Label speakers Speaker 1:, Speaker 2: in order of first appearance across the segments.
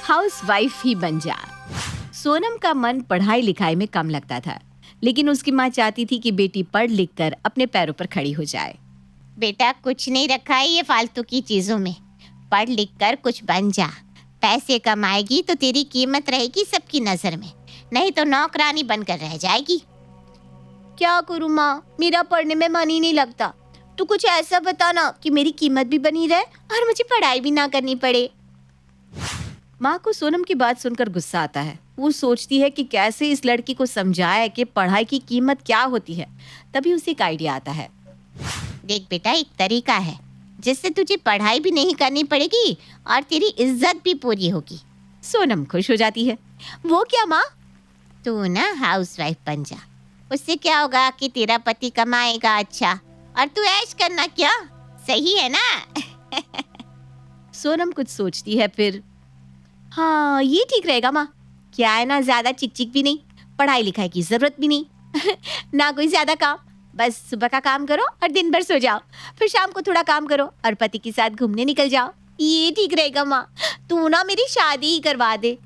Speaker 1: Housewife ही बन जा। सोनम का मन पढ़ाई लिखाई में कम लगता था, लेकिन उसकी माँ चाहती थी कि बेटी पढ़ लिख कर अपने पैरों पर खड़ी हो जाए।
Speaker 2: बेटा कुछ नहीं रखा है ये फालतू की चीजों में, पढ़ लिख कर कुछ बन जा। पैसे कमाएगी तो तेरी कीमत रहेगी सबकी नजर में, नहीं तो नौकरानी बनकर रह जाएगी।
Speaker 1: क्या करूँ माँ, मेरा पढ़ने में मन ही नहीं लगता। तू कुछ ऐसा बताना कि मेरी कीमत भी बनी रहे और मुझे पढ़ाई भी ना करनी पड़े। माँ को सोनम की बात सुनकर गुस्सा आता है। वो सोचती है कि कैसे इस लड़की को समझाए कि पढ़ाई की कीमत क्या होती है। तभी उसे एक आइडिया आता है।
Speaker 2: देख बेटा, एक तरीका है जिससे तुझे पढ़ाई भी नहीं करनी पड़ेगी और तेरी इज्जत भी पूरी होगी।
Speaker 1: सोनम खुश हो जाती है। वो क्या माँ?
Speaker 2: तू ना हाउसवाइफ बन जा, उससे क्या होगा कि तेरा पति कमाएगा अच्छा और तू ऐश करना। क्या सही है ना?
Speaker 1: सोनम कुछ सोचती है, फिर हाँ ये ठीक रहेगा माँ। क्या है ना, ज्यादा चिक चिक भी नहीं, पढ़ाई लिखाई की जरूरत भी नहीं ना कोई ज्यादा काम। बस सुबह का काम करो और दिन भर सो जाओ, फिर शाम को थोड़ा काम करो और पति के साथ घूमने निकल जाओ। ये ठीक रहेगा माँ, तू ना मेरी शादी ही करवा दे।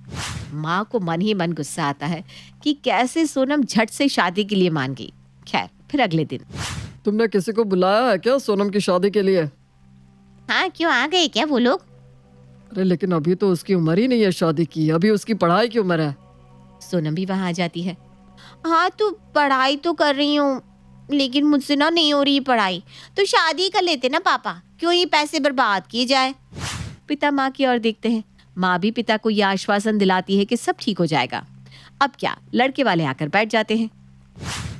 Speaker 1: माँ को मन ही मन गुस्सा आता है कि कैसे सोनम झट से शादी के लिए मान गई। खैर, फिर अगले दिन।
Speaker 3: तुमने किसी को बुलाया है क्या सोनम की शादी के लिए?
Speaker 2: हाँ, क्यों आ गए क्या वो लोग?
Speaker 3: अरे लेकिन अभी तो उसकी उम्र ही नहीं है शादी की, अभी उसकी पढ़ाई की उम्र है।
Speaker 1: सोनम भी वहां आ जाती है। हाँ तो पढ़ाई तो कर रही हूँ, लेकिन मुझसे ना नहीं हो रही पढ़ाई, तो शादी कर लेते ना पापा, क्यों ही पैसे बर्बाद किए जाए। पिता माँ की ओर देखते हैं। माँ भी पिता को यह आश्वासन दिलाती है कि सब ठीक हो जाएगा। अब क्या, लड़के वाले आकर बैठ जाते हैं।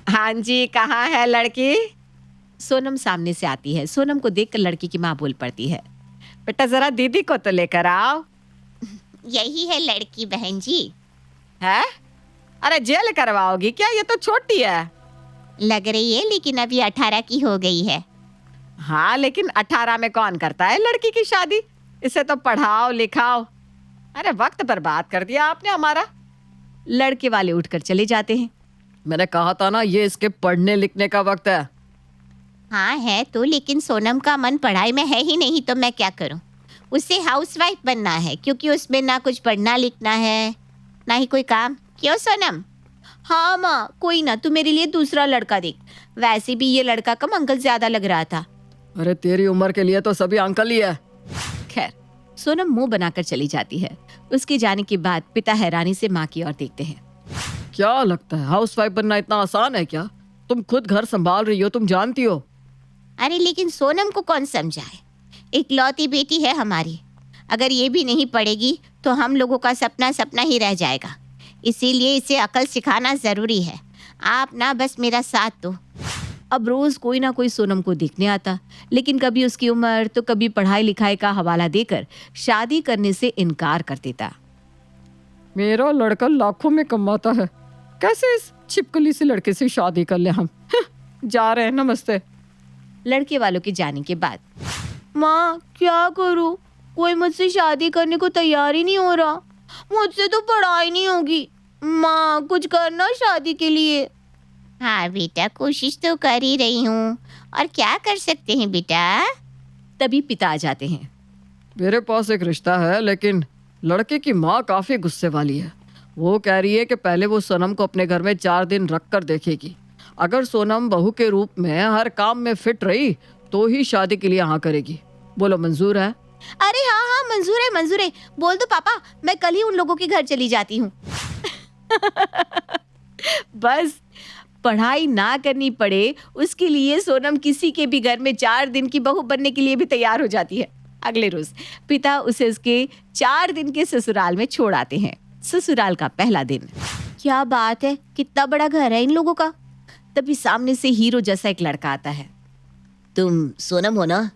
Speaker 1: हाँ जी, कहाँ है लड़की? सोनम सामने से आती है। सोनम को देखकर लड़की की माँ बोल पड़ती है, बेटा जरा दीदी को तो लेकर आओ।
Speaker 2: यही है लड़की बहन जी।
Speaker 1: है? अरे जेल करवाओगी क्या? ये तो छोटी है।
Speaker 2: लग रही है, लेकिन अभी 18 की हो गई है।
Speaker 1: हाँ, लेकिन 18 में कौन करता है लड़की की शादी? इसे तो पढ़ाओ लिखाओ। अरे वक्त बर्बाद कर दिया आपने हमारा। लड़के वाले उठकर चले जाते हैं।
Speaker 3: मैंने कहा था ना, ये इसके पढ़ने लिखने का वक्त है।
Speaker 2: हाँ है तो, लेकिन सोनम का मन पढ़ाई में है ही नहीं, तो मैं क्या करूं? उसे हाउसवाइफ बनना है, क्योंकि उसमें ना कुछ पढ़ना लिखना है ना ही कोई काम। क्यों सोनम?
Speaker 1: हाँ माँ, कोई ना, तू मेरे लिए दूसरा लड़का देख। वैसे भी ये लड़का कम अंकल ज्यादा लग रहा था।
Speaker 3: अरे तेरी उम्र के लिए तो सभी अंकल ही है।
Speaker 1: खैर, सोनम मुंह बनाकर चली जाती है। उसके जाने के बाद पिता हैरानी से माँ की ओर देखते हैं।
Speaker 3: क्या लगता है हाउसवाइफ बनना इतना आसान है क्या? तुम खुद घर संभाल रही हो, तुम जानती हो।
Speaker 2: अरे लेकिन सोनम को कौन समझाए? इकलौती बेटी है हमारी, अगर ये भी नहीं पढ़ेगी तो हम लोगों का सपना सपना ही रह जाएगा। इसीलिए इसे अकल सिखाना जरूरी है। आप ना बस मेरा साथ दो।
Speaker 1: अब रोज कोई ना कोई सोनम को देखने आता, लेकिन कभी उसकी उम्र तो कभी पढ़ाई लिखाई का हवाला देकर शादी करने से इनकार कर देता।
Speaker 3: मेरा लड़का लाखों में कमाता है, कैसे इस छिपकली से लड़के से शादी कर ले हम? जा रहे हैं, नमस्ते।
Speaker 1: लड़के वालों के जाने के बाद, माँ क्या करूँ, कोई मुझसे शादी करने को तैयार ही नहीं हो रहा। मुझसे तो पढ़ाई नहीं होगी। माँ कुछ करना शादी के लिए।
Speaker 2: हाँ बेटा, कोशिश तो कर ही रही हूँ, और क्या कर सकते हैं बेटा?
Speaker 1: तभी पिता आ जाते हैं।
Speaker 3: मेरे पास एक रिश्ता है, लेकिन लड़के की माँ काफी गुस्से वाली है। वो कह रही है कि पहले वो सोनम को अपने घर में 4 दिन रख कर देखेगी। अगर सोनम बहू के रूप में हर काम में फिट रही तो ही शादी के लिए हाँ करेगी। बोलो मंजूर है?
Speaker 1: अरे हाँ हाँ, मंजूर है मंजूर है। बोल दो पापा, मैं कल ही उन लोगों के घर चली जाती हूँ। बस पढ़ाई ना करनी पड़े उसके लिए सोनम किसी के भी घर में 4 दिन की बहू बनने के लिए भी तैयार हो जाती है। अगले रोज पिता उसे उसके 4 दिन के ससुराल में छोड़ आते हैं। ससुराल का पहला दिन। क्या बात है, कितना बड़ा घर है इन लोगों का। तभी सामने से हीरो जैसा एक लड़का आता है।
Speaker 4: तुम सोनम हो ना?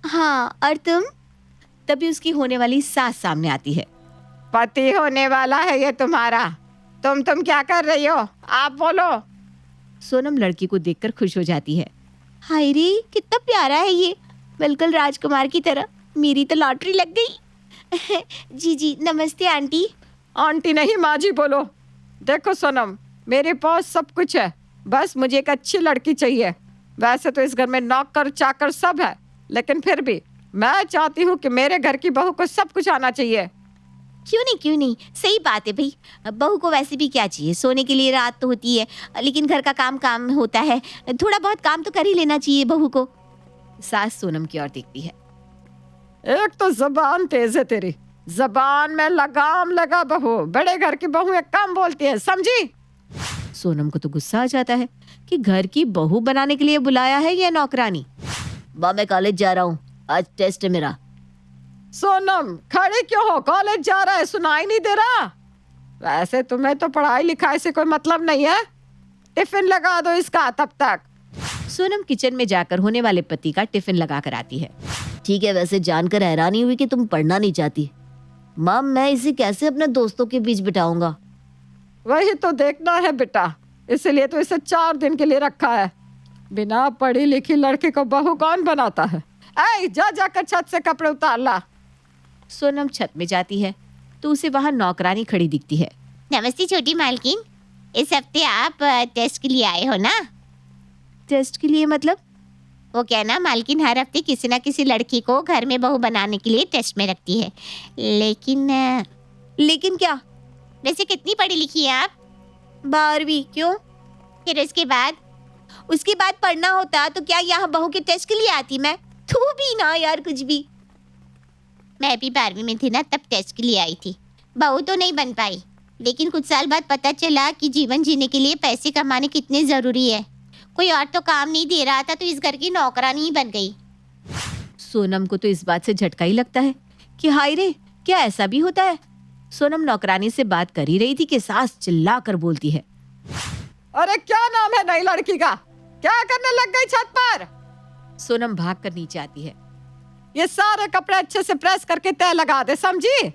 Speaker 1: हाँ, और तुम? तभी उसकी होने वाली सास सामने आती है।
Speaker 5: पति होने वाला है ये तुम्हारा। तुम क्या कर रही हो, आप बोलो।
Speaker 1: सोनम लड़की को देखकर खुश हो जाती है। हाय रे, कितना प्यारा है ये, बिल्कुल राजकुमार की तरह। मेरी तो लॉटरी लग गई। जी जी, नमस्ते आंटी।
Speaker 5: आंटी नहीं, माँ जी बोलो। देखो सोनम, मेरे पास सब कुछ है, बस मुझे एक अच्छी लड़की चाहिए। वैसे तो इस घर में नौकर चाकर सब है, लेकिन फिर भी मैं चाहती हूँ कि मेरे घर की बहू को सब कुछ आना चाहिए।
Speaker 2: क्यों नहीं, सही बात है भाई। बहू को वैसे भी क्या चाहिए, सोने के लिए रात तो होती है, लेकिन घर का काम होता है, थोड़ा बहुत काम तो कर ही लेना चाहिए बहू को।
Speaker 1: सास सोनम की ओर देखती है।
Speaker 5: एक तो जबान तेज है तेरी, जबान में लगाम लगा बहू, बड़े घर की बहू एक कम बोलती है, समझी?
Speaker 1: सोनम को तो गुस्सा आ जाता है कि घर की बहू बनाने के लिए बुलाया है या नौकरानी।
Speaker 4: माँ मैं कॉलेज जा रहा हूँ, आज टेस्ट है मेरा।
Speaker 5: सोनम खड़ी क्यों हो, कॉलेज जा रहा है, सुनाई नहीं दे रहा? वैसे तुम्हें तो पढ़ाई लिखाई से कोई मतलब नहीं है, टिफिन लगा दो इसका तब तक।
Speaker 1: सोनम किचन में जाकर होने वाले पति का टिफिन लगा कर आती है।
Speaker 4: ठीक है, वैसे जानकर हैरानी हुई कि तुम पढ़ना नहीं चाहती। माँ मैं इसे कैसे अपने दोस्तों के बीच बिठाऊंगा?
Speaker 5: वही तो देखना है बेटा, इसलिए तो इसे 4 दिन के लिए रखा है। बिना पढ़ी लिखी लड़की को बहू कौन बनाता है? ऐ जा जाकर छत से कपड़े उतार ला।
Speaker 1: सोनम छत में जाती है तो उसे वहां नौकरानी खड़ी दिखती है।
Speaker 2: नमस्ते छोटी मालकिन, इस हफ्ते आप टेस्ट के लिए आए हो ना?
Speaker 1: टेस्ट के लिए मतलब?
Speaker 2: वो क्या ना मालकिन हर हफ्ते किसी ना किसी लड़की को घर में बहू बनाने के लिए टेस्ट में रखती है।
Speaker 1: लेकिन क्या?
Speaker 2: वैसे कितनी पढ़ी लिखी है आप?
Speaker 1: 12वीं। क्यों?
Speaker 2: फिर उसके बाद
Speaker 1: पढ़ना होता तो क्या यहाँ बहू के टेस्ट के लिए आती मैं? तू भी ना यार कुछ भी।
Speaker 2: मैं भी 12वीं में थी ना, तब टेस्ट के लिए आई थी। बहू तो नहीं बन पाई, लेकिन कुछ साल बाद पता चला कि जीवन जीने के लिए पैसे कमाने कितने जरूरी है। कोई और तो काम नहीं दे रहा था तो इस घर की नौकरानी ही बन गई।
Speaker 1: सोनम को तो इस बात से झटका ही लगता है कि हाय रे, क्या ऐसा भी होता है? सोनम नौकरानी से बात कर ही रही थी कि सास चिल्ला कर बोलती है।
Speaker 5: अरे क्या नाम है नई लड़की का, क्या करने लग गई छत पर?
Speaker 1: सोनम भाग कर नीचे आती है।
Speaker 5: ये सारे कपड़े अच्छे से प्रेस करके तय लगा दे, समझी?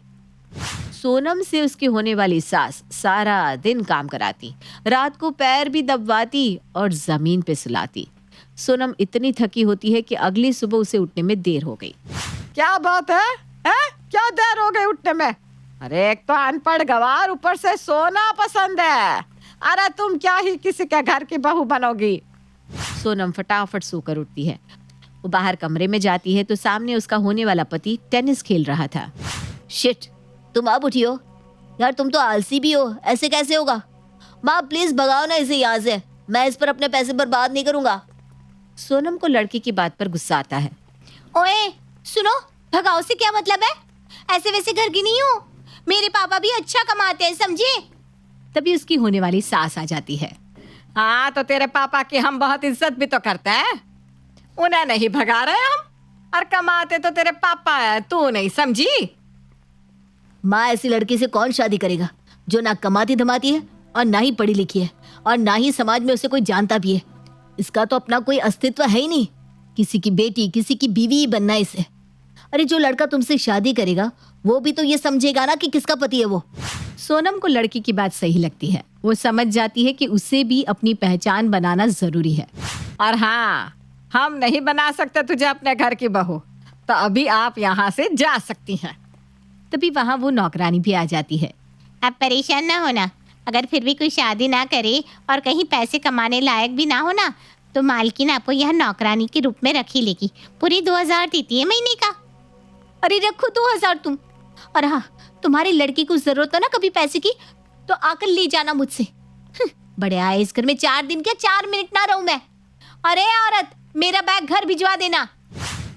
Speaker 1: सोनम से उसकी होने वाली सास सारा दिन काम कराती, रात को पैर भी दबवाती और जमीन पे सुलाती। सोनम इतनी थकी होती है कि अगली सुबह उसे उठने में देर हो गई।
Speaker 5: क्या बात है? क्या देर हो गई उठने में? अरे एक तो अनपढ़ गवार, ऊपर से सोना पसंद है। अरे तुम क्या ही किसी के घर की बहू बनोगी?
Speaker 1: सोनम फटाफट सोकर उठती है। वो बाहर कमरे में जाती है तो सामने उसका होने वाला पति टेनिस खेल रहा था।
Speaker 4: शिट, तुम अब उठी हो यार, तुम तो आलसी भी हो, ऐसे कैसे होगा? माँ प्लीज भगाओ ना इसे यहाँ से, मैं इस पर अपने पैसे बर्बाद नहीं करूंगा।
Speaker 1: सोनम को लड़की की बात पर गुस्सा आता है।
Speaker 2: ओए सुनो, भगाओ से क्या मतलब है? ऐसे वैसे घर की नहीं हूँ, मेरे पापा भी अच्छा कमाते हैं, समझे?
Speaker 1: तभी उसकी होने वाली सास आ जाती है।
Speaker 5: हाँ तो तेरे पापा की हम बहुत इज्जत भी तो करते हैं, उन्हें नहीं भगा रहे हम, और कमाते तो तेरे पापा है, तू नहीं समझी?
Speaker 4: माँ ऐसी लड़की से कौन शादी करेगा जो ना कमाती धमाती है और ना ही पढ़ी लिखी है और ना ही समाज में उसे कोई जानता भी है। इसका तो अपना कोई अस्तित्व है ही नहीं, किसी की बेटी किसी की बीवी ही बनना है इसे। अरे जो लड़का तुमसे शादी करेगा वो भी तो ये समझेगा ना कि किसका पति है वो।
Speaker 1: सोनम को लड़की की बात सही लगती है। वो समझ जाती है कि उसे भी अपनी पहचान बनाना जरूरी है।
Speaker 5: और हाँ, हम नहीं बना सकते तुझे अपने घर की बहू, तो अभी आप यहाँ से जा सकती हैं।
Speaker 1: तभी वहाँ वो नौकरानी भी आ जाती है।
Speaker 2: आप परेशान ना होना, अगर फिर भी कोई शादी ना करे और कहीं पैसे कमाने लायक भी ना हो ना, तो मालकिन आपको यहाँ नौकरानी के रूप में रख ही लेगी। पूरी 2000 देती है महीने का।
Speaker 1: अरे रखो 2000 तुम। और हाँ, तुम्हारी लड़की को जरूरत हो ना कभी पैसे की तो आकर ले जाना मुझसे। बड़े आए इस घर में 4 दिन क्या 4 मिनट ना रहूं मैं। अरे औरत, मेरा बैग घर भिजवा देना।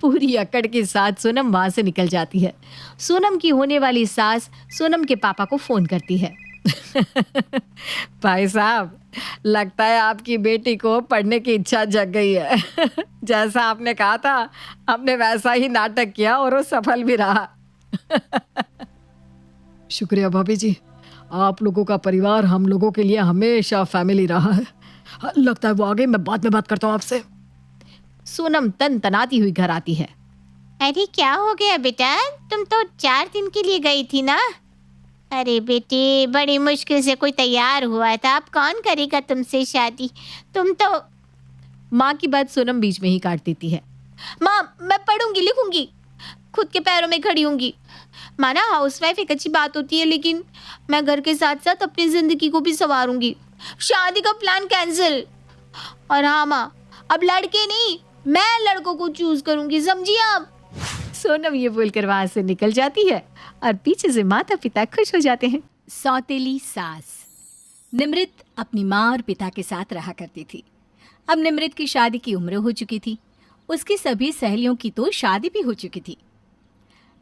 Speaker 1: पूरी अकड़ के साथ सोनम वहां से निकल जाती है। सोनम की होने वाली सास सोनम के पापा को फोन करती है।
Speaker 5: भाई साहब, लगता है आपकी बेटी को पढ़ने की इच्छा जग गई है। जैसा आपने कहा था हमने वैसा ही नाटक किया और वो सफल भी रहा।
Speaker 3: शुक्रिया भाभी जी, आप लोगों का परिवार हम लोगों के लिए हमेशा फैमिली रहा है। लगता है वो आ गई, मैं बाद में बात करता हूँ आपसे।
Speaker 1: सोनम तन तनाती हुई घर आती है।
Speaker 2: अरे क्या हो गया बेटा, तुम तो 4 दिन के लिए गई थी ना? अरे बेटे, बड़ी मुश्किल से कोई तैयार हुआ था, अब कौन करेगा तुमसे शादी? तुम तो।
Speaker 1: माँ की बात सोनम बीच में ही काट देती है। माँ मैं पढ़ूंगी लिखूंगी, खुद के पैरों में खड़ी होंगी। माँ ना हाउसवाइफ एक अच्छी बात होती है, लेकिन मैं घर के साथ साथ अपनी जिंदगी को भी संवारूंगी। शादी का प्लान कैंसिल। और हाँ माँ, अब लड़के नहीं, मैं लड़कों को चूज करूंगी, समझिए आप? सोनम ये बोलकर वहां से निकल जाती है और पीछे से माता पिता खुश हो जाते हैं।
Speaker 6: सौतेली सास। निमृत अपनी माँ और पिता के साथ रहा करती थी। अब निमृत की शादी की उम्र हो चुकी थी। उसकी सभी सहेलियों की तो शादी भी हो चुकी थी।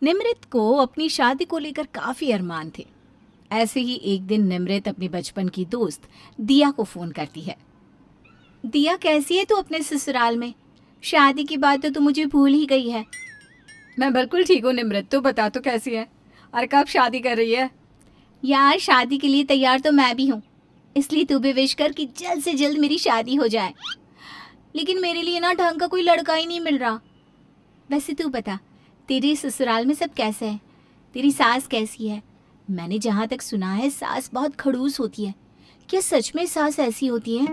Speaker 6: निमृत को अपनी शादी को लेकर काफ़ी अरमान थे। ऐसे ही एक दिन निमृत अपनी बचपन की दोस्त दिया को फ़ोन करती है। दिया, कैसी है तू अपने ससुराल में? शादी की बात तो मुझे भूल ही गई है।
Speaker 7: मैं बिल्कुल ठीक हूँ निमृत, तू बता तू कैसी है और कब शादी कर रही है?
Speaker 6: यार, शादी के लिए तैयार तो मैं भी हूँ, इसलिए तू भी विश कर कि जल्द से जल्द मेरी शादी हो जाए। लेकिन मेरे लिए ना ढंग का कोई लड़का ही नहीं मिल रहा। वैसे तू बता, तेरे ससुराल में सब कैसे है? तेरी सास कैसी है? मैंने जहाँ तक सुना है सास बहुत खड़ूस होती है। क्या सच में सास ऐसी होती है?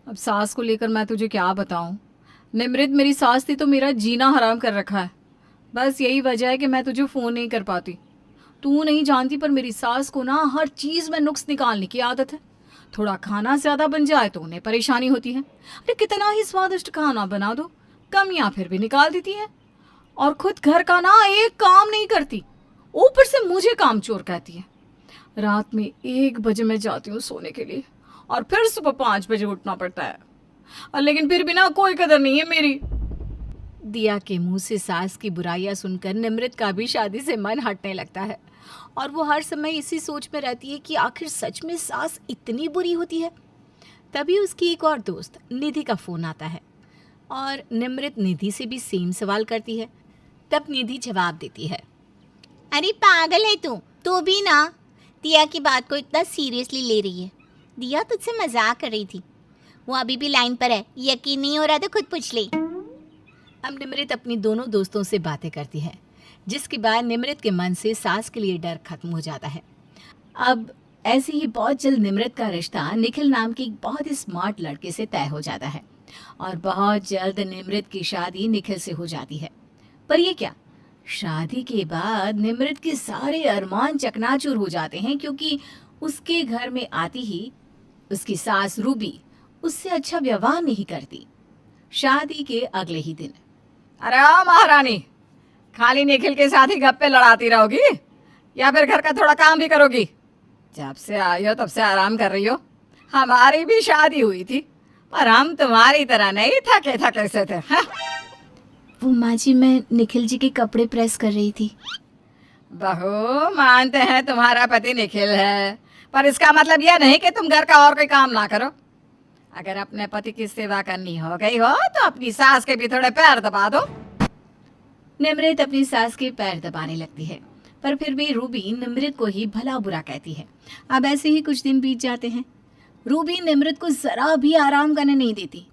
Speaker 7: अब सास को लेकर मैं तुझे क्या बताऊँ निमृत, मेरी सास थी तो मेरा जीना हराम कर रखा है। बस यही वजह है कि मैं तुझे फ़ोन नहीं कर पाती। तू नहीं जानती पर मेरी सास को ना हर चीज़ में नुक्स निकालने की आदत है। थोड़ा खाना ज़्यादा बन जाए तो उन्हें परेशानी होती है। अरे कितना ही स्वादिष्ट खाना बना दो, कमियाँ फिर भी निकाल देती है। और खुद घर का ना एक काम नहीं करती, ऊपर से मुझे काम चोर कहती है। रात में 1 बजे मैं जाती हूँ सोने के लिए और फिर सुबह 5 बजे उठना पड़ता है। और लेकिन फिर भी ना कोई कदर नहीं है मेरी।
Speaker 6: दिया के मुंह से सास की बुराइयां सुनकर निमृत का भी शादी से मन हटने लगता है और वो हर समय इसी सोच में रहती है कि आखिर सच में सास इतनी बुरी होती है। तभी उसकी एक और दोस्त निधि का फ़ोन आता है और निमृत निधि से भी सेम सवाल करती है। तब निधि जवाब देती है,
Speaker 2: अरे पागल है तू भी ना दिया की बात को इतना सीरियसली ले रही है। दिया तुझसे मजाक कर रही थी, वो अभी भी लाइन पर है। यकीन नहीं हो रहा तो खुद पूछ ले।
Speaker 6: अब निमृत अपनी दोनों दोस्तों से बातें करती है, जिसके बाद निमृत के मन से सास के लिए डर खत्म हो जाता है। अब ऐसे ही बहुत जल्द निमृत का रिश्ता निखिल नाम के एक बहुत ही स्मार्ट लड़के से तय हो जाता है और बहुत जल्द निमृत की शादी निखिल से हो जाती है। पर ये क्या, शादी के बाद निमृत के सारे अरमान चकनाचूर हो जाते हैं, क्योंकि उसके घर में आती ही उसकी सास रूबी उससे अच्छा व्यवहार नहीं करती। शादी के अगले ही दिन,
Speaker 7: अरे महारानी, खाली निखिल के साथ ही गप्पे लड़ाती रहोगी या फिर घर का थोड़ा काम भी करोगी? जब से आई हो तब से आराम कर रही हो। हमारी भी शादी हुई थी पर हम तुम्हारी तरह नहीं थके से थे। हाँ?
Speaker 6: वो माँ जी, मैं निखिल जी के कपड़े प्रेस कर रही थी।
Speaker 7: बहू, मानते हैं तुम्हारा पति निखिल है, पर इसका मतलब यह नहीं कि तुम घर का और कोई काम ना करो। अगर अपने पति की सेवा करनी हो गई हो तो अपनी सास के भी थोड़े पैर दबा दो।
Speaker 6: निमृत अपनी सास के पैर दबाने लगती है, पर फिर भी रूबी निमृत को ही भला बुरा कहती है। अब ऐसे ही कुछ दिन बीत जाते हैं। रूबी निमृत को जरा भी आराम करने नहीं देती।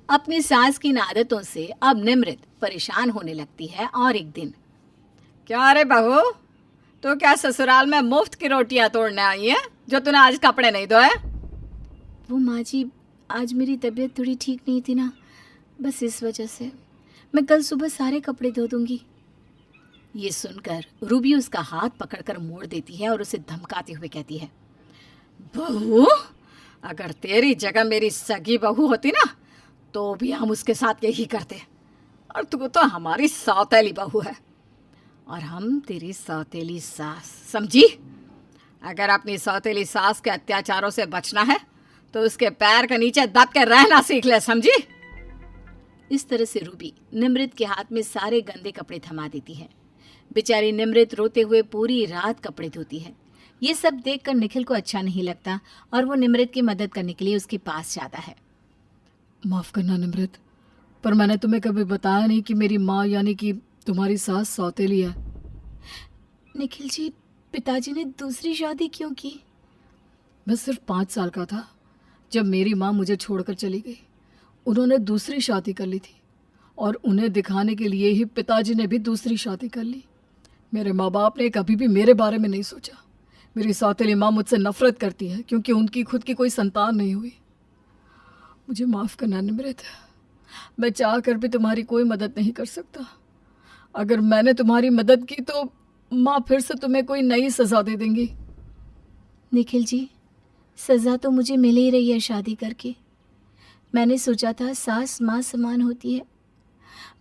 Speaker 6: अपनी सास की इन आदतों से अब निमृत परेशान होने लगती है और एक दिन,
Speaker 7: क्या रे बहू, तो क्या ससुराल में मुफ्त की रोटियां तोड़ने आई है जो तूने आज कपड़े नहीं धोए?
Speaker 6: वो माँ जी, आज मेरी तबीयत थोड़ी ठीक नहीं थी ना, बस इस वजह से। मैं कल सुबह सारे कपड़े धो दूंगी। ये सुनकर रूबी उसका हाथ पकड़कर मोड़ देती है और उसे धमकाते हुए कहती है,
Speaker 7: बहू, अगर तेरी जगह मेरी सगी बहू होती ना तो भी हम उसके साथ यही करते। और तू तो हमारी सौतेली बहू है और हम तेरी सौतेली सास, समझी? अगर अपनी सौतेली सास के अत्याचारों से बचना है तो उसके पैर के नीचे दब के रहना सीख ले, समझी?
Speaker 6: इस तरह से रूबी निमृत के हाथ में सारे गंदे कपड़े थमा देती है। बेचारी निमृत रोते हुए पूरी रात कपड़े धोती है। ये सब देखकर निखिल को अच्छा नहीं लगता और वो निमृत की मदद करने के लिए उसके पास जाता है।
Speaker 7: माफ करना निमृत, पर मैंने तुम्हें कभी बताया नहीं कि मेरी माँ यानी कि तुम्हारी सास सौतेली है।
Speaker 6: निखिल जी, पिताजी ने दूसरी शादी क्यों की?
Speaker 7: मैं सिर्फ 5 साल का था जब मेरी माँ मुझे छोड़कर चली गई। उन्होंने दूसरी शादी कर ली थी और उन्हें दिखाने के लिए ही पिताजी ने भी दूसरी शादी कर ली। मेरे माँ बाप ने कभी भी मेरे बारे में नहीं सोचा। मेरी सौतेली माँ मुझसे नफरत करती है क्योंकि उनकी खुद की कोई संतान नहीं हुई। मुझे माफ़ करना निमृत, मैं चाह कर भी तुम्हारी कोई मदद नहीं कर सकता। अगर मैंने तुम्हारी मदद की तो माँ फिर से तुम्हें कोई नई सज़ा दे देंगी।
Speaker 6: निखिल जी, सज़ा तो मुझे मिल ही रही है शादी करके। मैंने सोचा था सास माँ समान होती है,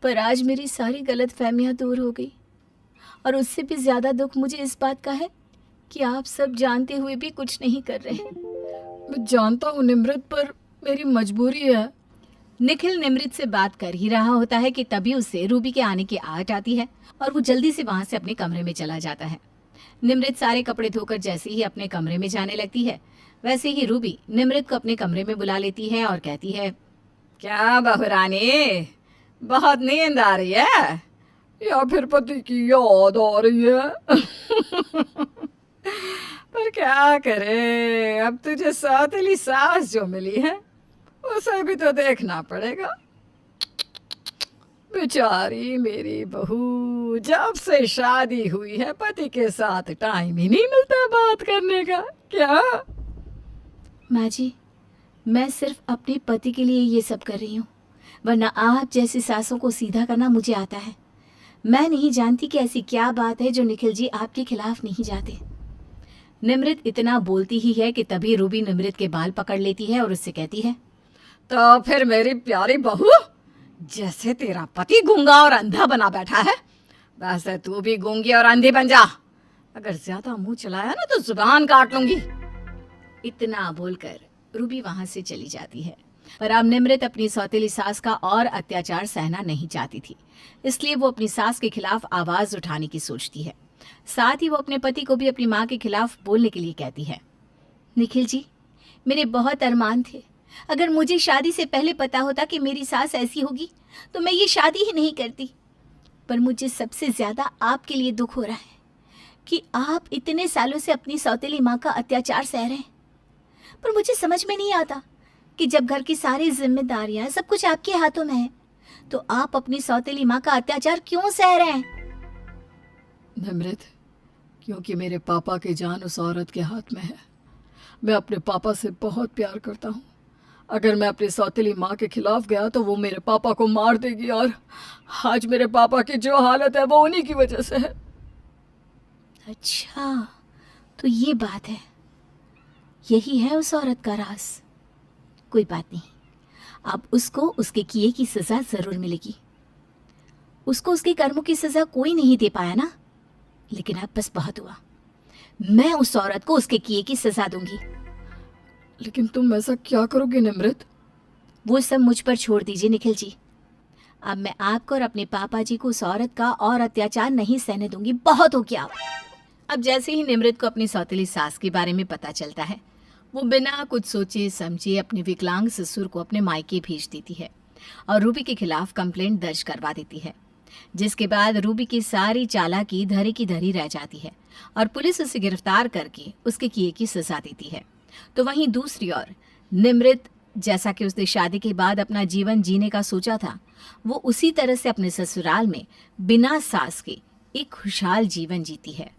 Speaker 6: पर आज मेरी सारी गलतफहमियां दूर हो गई। और उससे भी ज़्यादा दुख मुझे इस बात का है कि आप सब जानते हुए भी कुछ नहीं कर रहे।
Speaker 7: मैं जानता हूँ निमृत, पर मेरी मजबूरी है।
Speaker 6: निखिल निमृत से बात कर ही रहा होता है कि तभी उसे रूबी के आने की आहट आती है और वो जल्दी से वहां से अपने कमरे में चला जाता है। निमृत सारे कपड़े धोकर जैसे ही अपने कमरे में जाने लगती है, वैसे ही रूबी निमृत को अपने कमरे में बुला लेती है और कहती है,
Speaker 5: क्या बहुरानी, बहुत नींद आ रही है
Speaker 3: या फिर पति की याद आ रही है?
Speaker 5: पर क्या करे, अब तुझे सौतेली सास जो मिली है उसे भी तो देखना पड़ेगा। बेचारी मेरी बहू, जब से शादी हुई है पति के साथ टाइम ही नहीं मिलता बात करने का। क्या?
Speaker 6: माँ जी, मैं सिर्फ अपने पति के लिए ये सब कर रही हूँ, वरना आप जैसी सासों को सीधा करना मुझे आता है। मैं नहीं जानती कि ऐसी क्या बात है जो निखिल जी आपके खिलाफ नहीं जाते। निमृत इतना बोलती ही है कि तभी रूबी निमृत के बाल पकड़ लेती है और उससे कहती है,
Speaker 5: तो फिर मेरी प्यारी बहू, जैसे तेरा पति गूंगा और अंधा बना बैठा है, वैसे तू भी गूंगी और अंधी बन जा। अगर ज्यादा मुंह चलाया ना तो जुबान काट लूंगी।
Speaker 6: इतना बोलकर रूबी वहां से चली जाती है। पर अब निमृत अपनी सौतेली सास का और अत्याचार सहना नहीं चाहती थी, इसलिए वो अपनी सास के खिलाफ आवाज उठाने की सोचती है। साथ ही वो अपने पति को भी अपनी माँ के खिलाफ बोलने के लिए कहती है, निखिल जी, मेरे बहुत अरमान थे। अगर मुझे शादी से पहले पता होता कि मेरी सास ऐसी होगी तो मैं ये शादी ही नहीं करती। पर मुझे सबसे ज्यादा आपके लिए दुख हो रहा है कि आप इतने सालों से अपनी सौतेली माँ का अत्याचार सह रहे हैं। पर मुझे समझ में नहीं आता कि जब घर की सारी जिम्मेदारियां, सब कुछ आपके हाथों में है, तो आप अपनी सौतेली माँ का अत्याचार क्यों सह रहे हैं?
Speaker 3: निमृत, क्योंकि मेरे पापा की जान उस औरत के हाथ में है। मैं अपने पापा से बहुत प्यार करता हूँ। अगर मैं अपनी सौतेली माँ के खिलाफ गया तो वो मेरे पापा को मार देगी, और आज मेरे पापा की जो हालत है वो उन्हीं की वजह से है।
Speaker 6: अच्छा, तो ये बात है, यही है उस औरत का राज। कोई बात नहीं, अब उसको उसके किए की सजा जरूर मिलेगी। उसको उसके कर्मों की सजा कोई नहीं दे पाया ना, लेकिन अब बस बहुत हुआ। मैं उस औरत को उसके किए की सजा दूंगी।
Speaker 3: लेकिन तुम ऐसा क्या करोगे निमृत?
Speaker 6: वो सब मुझ पर छोड़ दीजिए निखिल जी। अब मैं आपको और अपने पापा जी को उस औरत का और अत्याचार नहीं सहने दूंगी। बहुत हो गया। अब जैसे ही निमृत को अपनी सौतेली सास के बारे में पता चलता है, वो बिना कुछ सोचे समझे अपने विकलांग ससुर को अपने मायके भेज देती है और रूबी के खिलाफ कंप्लेंट दर्ज करवा देती है, जिसके बाद रूबी की सारी चालाकी धरी की धरी रह जाती है और पुलिस उसे गिरफ्तार करके उसके किए की सजा देती है। तो वहीं दूसरी ओर निमृत, जैसा कि उसने शादी के बाद अपना जीवन जीने का सोचा था, वो उसी तरह से अपने ससुराल में बिना सास के एक खुशहाल जीवन जीती है।